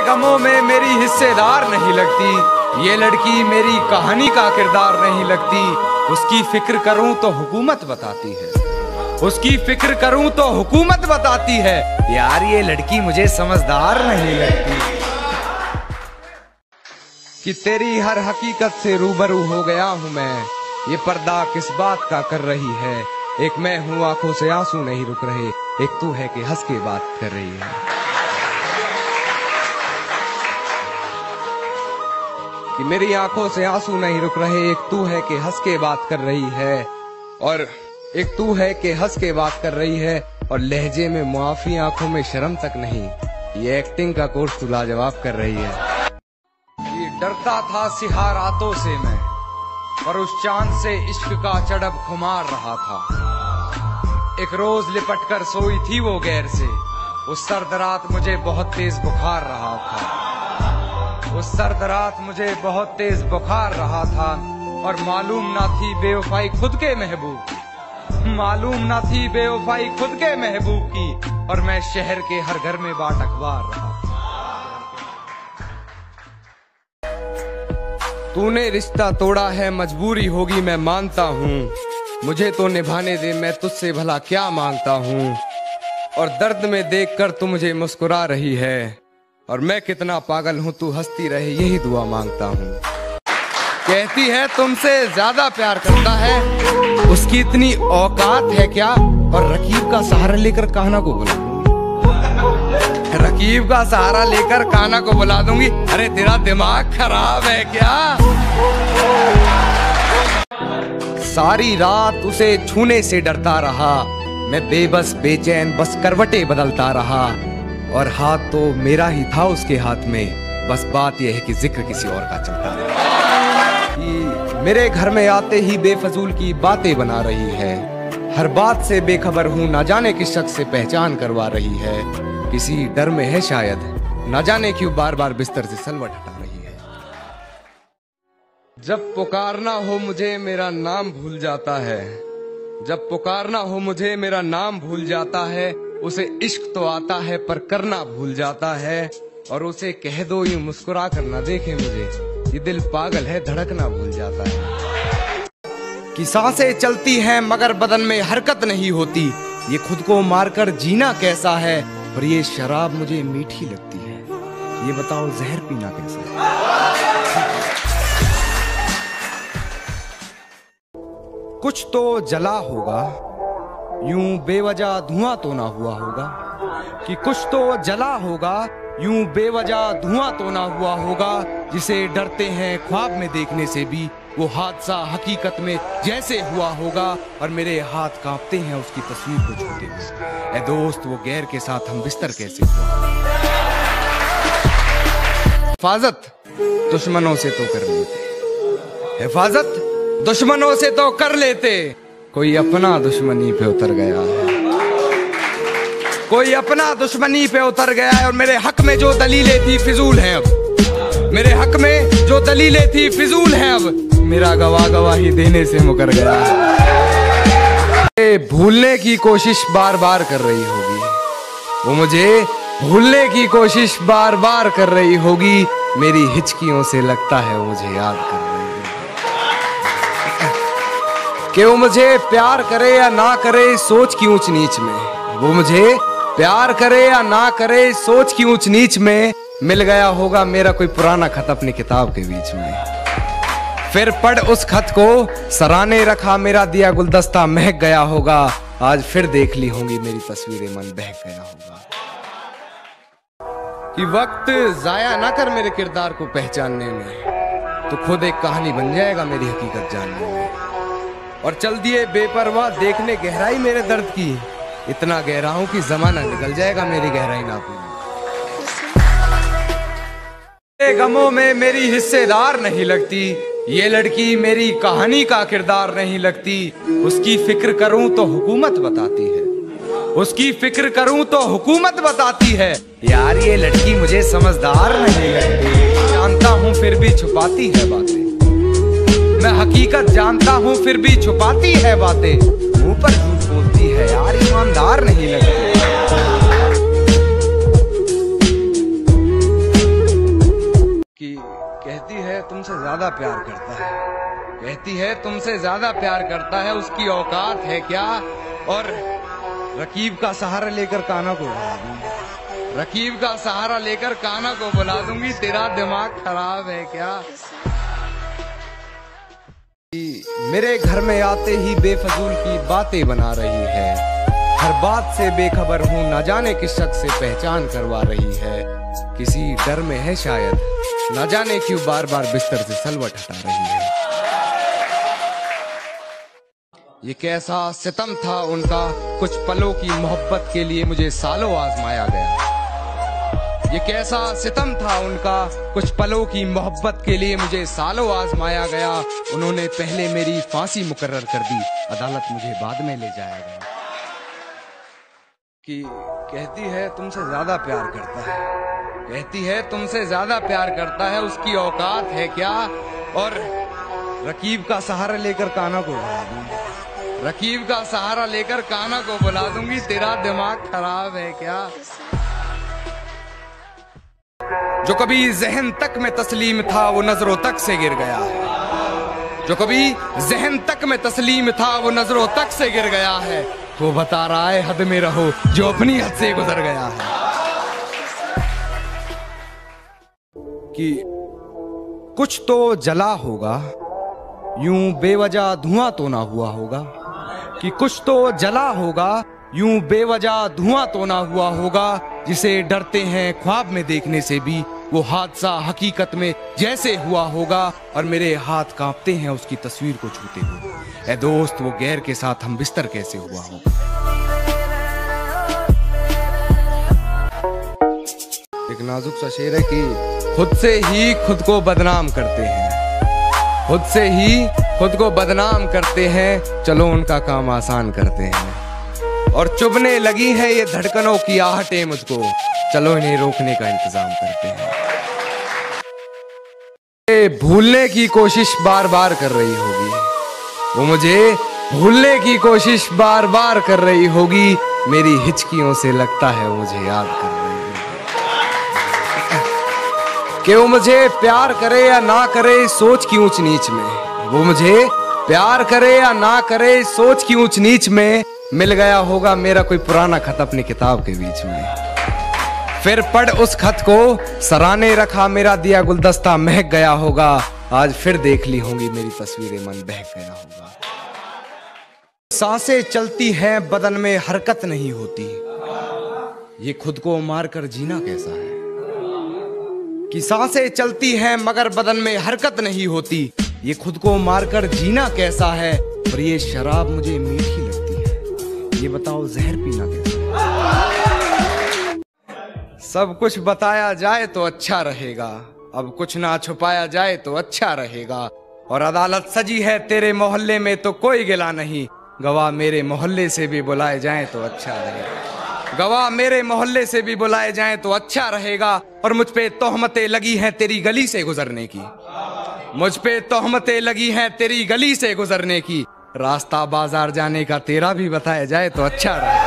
गमों में मेरी हिस्सेदार नहीं लगती, ये लड़की मेरी कहानी का किरदार नहीं लगती। उसकी फिक्र करूं तो हुकूमत बताती है, उसकी फिक्र करूं तो हुकूमत बताती है। यार ये लड़की मुझे समझदार नहीं लगती। कि तेरी हर हकीकत से रूबरू हो गया हूं मैं, ये पर्दा किस बात का कर रही है। एक मैं हूं आंखों से आंसू नहीं रुक रहे, एक तू है कि हंस के बात कर रही है। कि मेरी आंखों से आंसू नहीं रुक रहे, एक तू है कि हंस के बात कर रही है। और एक तू है कि हंस के बात कर रही है, और लहजे में मुआफी आंखों में शर्म तक नहीं, ये एक्टिंग का कोर्स तू लाजवाब कर रही है। ये डरता था सिहा रातों से मैं, और उस चांद से इश्क का चढ़ब खुमार रहा था। एक रोज लिपट कर सोई थी वो गैर से, उस सर्द रात मुझे बहुत तेज बुखार रहा था। उस सर्द रात मुझे बहुत तेज बुखार रहा था, और मालूम ना थी बेवफाई खुद के महबूब, मालूम ना थी बेवफाई खुद के महबूब की, और मैं शहर के हर घर में बाट अखबार रहा। तूने रिश्ता तोड़ा है मजबूरी होगी मैं मानता हूँ, मुझे तो निभाने दे मैं तुझसे भला क्या मांगता हूँ। और दर्द में देखकर तू मुझे मुस्कुरा रही है, और मैं कितना पागल हूँ तू हंसती रहे यही दुआ मांगता हूँ। कहती है तुमसे ज्यादा प्यार करता है, उसकी इतनी औकात है क्या। और रकीब का सहारा लेकर कान्हा को बुला दूंगी, रकीब का सहारा लेकर कान्हा को बुला दूंगी। अरे तेरा दिमाग खराब है क्या। सारी रात उसे छूने से डरता रहा मैं, बेबस बेचैन बस करवटें बदलता रहा। और हाथ तो मेरा ही था उसके हाथ में, बस बात यह है कि जिक्र किसी और का चलता रहा। मेरे घर में आते ही बेफजूल की बातें बना रही है, हर बात से बेखबर हूँ ना जाने किस शख्स से पहचान करवा रही है। किसी डर में है शायद, ना जाने क्यों बार बार बिस्तर से सलवट हटा रही है। जब पुकारना हो मुझे मेरा नाम भूल जाता है, जब पुकारना हो मुझे मेरा नाम भूल जाता है। उसे इश्क तो आता है पर करना भूल जाता है, और उसे कह दो यूं मुस्कुरा कर ना देखे मुझे, ये दिल पागल है धड़कना भूल जाता है। कि सांसें चलती हैं मगर बदन में हरकत नहीं होती, ये खुद को मारकर जीना कैसा है। और ये शराब मुझे मीठी लगती है, ये बताओ जहर पीना कैसा है। कुछ तो जला होगा यूं बेवजह धुआं तो ना हुआ होगा, कि कुछ तो जला होगा यूं बेवजह धुआं तो ना हुआ होगा। जिसे डरते हैं ख्वाब में देखने से भी, वो हादसा हकीकत में जैसे हुआ होगा। और मेरे हाथ कांपते हैं उसकी तस्वीर को छूते हुए। ऐ दोस्त वो गैर के साथ हम बिस्तर कैसे हुआ। हिफाजत दुश्मनों से तो कर लेते, हिफाजत दुश्मनों से तो कर लेते, कोई अपना दुश्मनी पे उतर गया है, कोई अपना दुश्मनी पे उतर गया है। और मेरे हक में जो दलीलें थी फिजूल हैं अब, मेरे हक में जो दलीलें थी फिजूल हैं अब। मेरा गवाही देने से मुकर गया है। भूलने की कोशिश बार बार कर रही होगी, वो मुझे भूलने की कोशिश बार बार कर रही होगी। मेरी हिचकियों से लगता है वो मुझे याद कर रही होगी। कि वो मुझे प्यार करे या ना करे सोच की ऊंच नीच में, वो मुझे प्यार करे या ना करे सोच की ऊंच नीच में। मिल गया होगा मेरा कोई पुराना खत अपनी किताब के बीच में, फिर पढ़ उस खत को सराहने रखा मेरा दिया गुलदस्ता महक गया होगा। आज फिर देख ली होंगी मेरी तस्वीरें मन बहक गया होगा। कि वक्त जाया ना कर मेरे किरदार को पहचानने में, तो खुद एक कहानी बन जाएगा मेरी हकीकत जानने में। और चल दिए बेपरवाह देखने गहराई मेरे दर्द की, इतना गहरा हूं कि जमाना निकल जाएगा मेरी गहराई नापने। गमों में मेरी हिस्सेदार नहीं लगती, ये लड़की मेरी कहानी का किरदार नहीं लगती। उसकी फिक्र करूं तो हुकूमत बताती है, उसकी फिक्र करूं तो हुकूमत बताती है। यार ये लड़की मुझे समझदार नहीं लगती, जानता हूं फिर भी छुपाती है बातें, मैं हकीकत जानता हूं फिर भी छुपाती है बातें। मुंह पर झूठ बोलती है यार ईमानदार नहीं लगती। तुमसे ज्यादा प्यार करता है, कहती है तुमसे ज्यादा प्यार करता है, उसकी औकात है क्या? और रकीब का सहारा लेकर कान्हा को बुला दूंगी, रकीब का सहारा लेकर कान्हा को बुला दूंगी, तेरा दिमाग खराब है क्या? मेरे घर में आते ही बेफजूल की बातें बना रही है, हर बात से बेखबर हूँ, न जाने किस शख्स से पहचान करवा रही है, किसी डर में है शायद, न जाने क्यों बार बार बिस्तर से सलवट हटा रही है। ये कैसा सितम था उनका, कुछ पलों की मोहब्बत के लिए मुझे सालों आजमाया गया। ये कैसा सितम था उनका, कुछ पलों की मोहब्बत के लिए मुझे सालों आजमाया गया। उन्होंने पहले मेरी फांसी मुकर्रर कर दी, अदालत मुझे बाद में ले जाया गया। कि कहती है तुमसे ज्यादा प्यार करता है, कहती है तुमसे ज्यादा प्यार करता है, उसकी औकात है क्या? और रकीब का सहारा लेकर कान्हा को बुला दूंगी, रकीब का सहारा लेकर कान्हा को बुला दूंगी, तेरा दिमाग खराब है क्या? जो कभी जहन तक में तस्लीम था वो नजरों तक से गिर गया है, जो कभी जहन तक में तस्लीम था वो नजरों तक से गिर गया है। वो बता रहा है हद में रहो जो अपनी हद से गुजर गया है। कि कुछ तो जला होगा, यूं बेवजह धुआं तो ना हुआ होगा, कि कुछ तो जला होगा, यूं बेवजह धुआं तो ना हुआ होगा, जिसे डरते हैं ख्वाब में देखने से भी वो हादसा हकीकत में जैसे हुआ होगा, और मेरे हाथ कांपते हैं उसकी तस्वीर को छूते हुए। ऐ दोस्त वो गैर के साथ हम बिस्तर कैसे हुआ हो। एक नाजुक सा शेर है कि खुद से ही खुद को बदनाम करते हैं, खुद से ही खुद को बदनाम करते हैं, चलो उनका काम आसान करते हैं। और चुभने लगी है ये धड़कनों की आहटें मुझको, चलो इन्हें रोकने का इंतजाम करते हैं। भूलने की कोशिश बार बार कर रही होगी, वो मुझे भूलने की कोशिश बार बार कर रही होगी, मेरी हिचकियों से लगता है वो मुझे याद कर रही होगी। कि वो मुझे प्यार करे या ना करे सोच की ऊंच नीच में, वो मुझे प्यार करे या ना करे सोच की ऊंच नीच में, मिल गया होगा मेरा कोई पुराना खत अपनी किताब के बीच में। फिर पढ़ उस खत को, सराहने रखा मेरा दिया गुलदस्ता महक गया होगा, आज फिर देख ली होंगी मेरी तस्वीरें मन बहक गया होगा। सांसें चलती हैं बदन में हरकत नहीं होती, ये खुद को मारकर जीना कैसा है। कि सांसें चलती हैं मगर बदन में हरकत नहीं होती, ये खुद को मारकर जीना कैसा है। और ये शराब मुझे मीठी लगती है, ये बताओ जहर पीना कैसा है। सब कुछ बताया जाए तो अच्छा रहेगा, अब कुछ ना छुपाया जाए तो अच्छा रहेगा। और अदालत सजी है तेरे मोहल्ले में तो कोई गिला नहीं, गवाह मेरे मोहल्ले से भी बुलाए जाएं तो अच्छा रहेगा, गवाह मेरे मोहल्ले से भी बुलाए जाएं तो अच्छा रहेगा। और मुझ पे तोहमतें लगी हैं तेरी गली से गुजरने की, मुझ पे तोहमतें लगी हैं तेरी गली से गुजरने की, रास्ता बाजार जाने का तेरा भी बताया जाए तो अच्छा रहेगा।